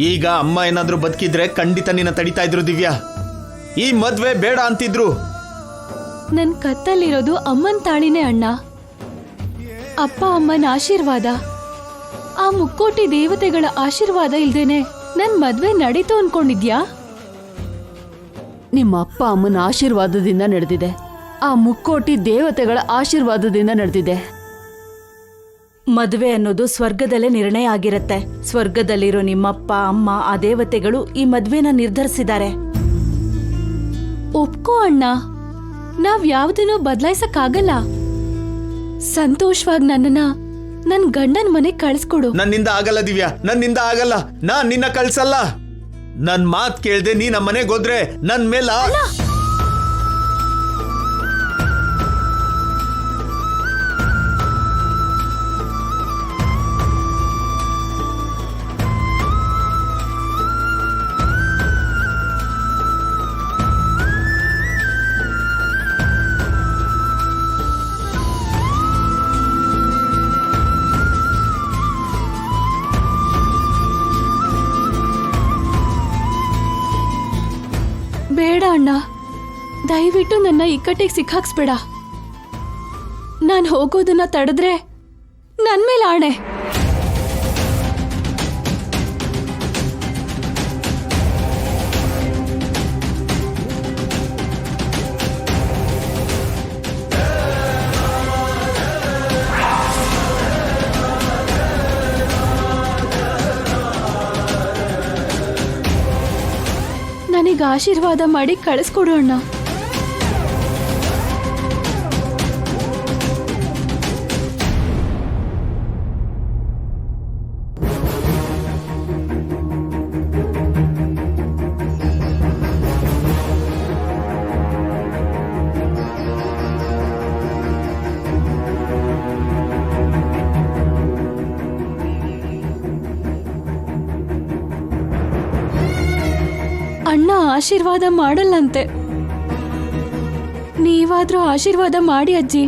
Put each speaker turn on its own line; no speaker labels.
ಈಗ ಅಮ್ಮ ಏನಾದ್ರೂ ಬದುಕಿದ್ರೆ ಖಂಡಿತ ನಿನ್ನ ತಡಿತಾ ಇದ್ರು ದಿವ್ಯಾ. ಈ ಮದ್ವೆ ಬೇಡ ಅಂತಿದ್ರು.
ನನ್ ಕತ್ತಲ್ಲಿರೋದು ಅಮ್ಮನ್ ತಾಳಿನೇ ಅಣ್ಣ. ಅಪ್ಪ ಅಮ್ಮನ ಆಶೀರ್ವಾದ, ಆ ಮುಕ್ಕೋಟಿ ದೇವತೆಗಳ ಆಶೀರ್ವಾದ ಇಲ್ದೇನೆ ನನ್ ಮದ್ವೆ ನಡೀತು ಅನ್ಕೊಂಡಿದ್ಯಾ?
ನಿಮ್ಮ ಅಪ್ಪ ಅಮ್ಮನ ಆಶೀರ್ವಾದದಿಂದ ನಡೆದಿದೆ, ಆ ಮುಕ್ಕೋಟಿ ದೇವತೆಗಳ ಆಶೀರ್ವಾದದಿಂದ ನಡೆದಿದೆ.
ಮದುವೆ ಅನ್ನೋದು ಸ್ವರ್ಗದಲ್ಲೇ ನಿರ್ಣಯ ಆಗಿರುತ್ತೆ. ಸ್ವರ್ಗದಲ್ಲಿರೋ ನಿಮ್ಮಪ್ಪ ಅಮ್ಮ ಆ ದೇವತೆಗಳು ಈ ಮದ್ವೆನ ನಿರ್ಧರಿಸಿದ್ದಾರೆ.
ಒಪ್ಕೋ ಅಣ್ಣ, ನಾವ್ ಯಾವ್ದನ್ನೂ ಬದಲಾಯಿಸಕ್ಕಾಗಲ್ಲ. ಸಂತೋಷವಾಗಿ ನನ್ನನ್ನ ನನ್ ಗಂಡನ್ ಮನೆಗ್ ಕಳಿಸ್ಕೊಡು.
ನನ್ನಿಂದ ಆಗಲ್ಲ ದಿವ್ಯಾ, ನನ್ನಿಂದ ಆಗಲ್ಲ. ನಾನ್ ನಿನ್ನ ಕಳ್ಸಲ್ಲ. ನನ್ ಮಾತ್ ಕೇಳ್ದೆ ನೀ ನಮ್ಮ ಮನೆಗೆ ಹೋದ್ರೆ ನನ್ ಮೇಲ
ಬೇಡ ಅಣ್ಣ, ದಯವಿಟ್ಟು ನನ್ನ ಇಕ್ಕಟ್ಟಿಗೆ ಸಿಕ್ಕಾಕ್ಸ್ಬೇಡ. ನಾನ್ ಹೋಗೋದನ್ನ ತಡೆದ್ರೆ ನನ್ ಮೇಲೆ ಆಣೆ. ನನಗೆ ಆಶೀರ್ವಾದ ಮಾಡಿ ಕಳಿಸ್ಕೊಡು ಅಣ್ಣ. ಅಣ್ಣ ಆಶೀರ್ವಾದ ಮಾಡಲ್ಲಂತೆ. ನೀವಾದ್ರೂ ಆಶೀರ್ವಾದ ಮಾಡಿ ಅಜ್ಜಿ.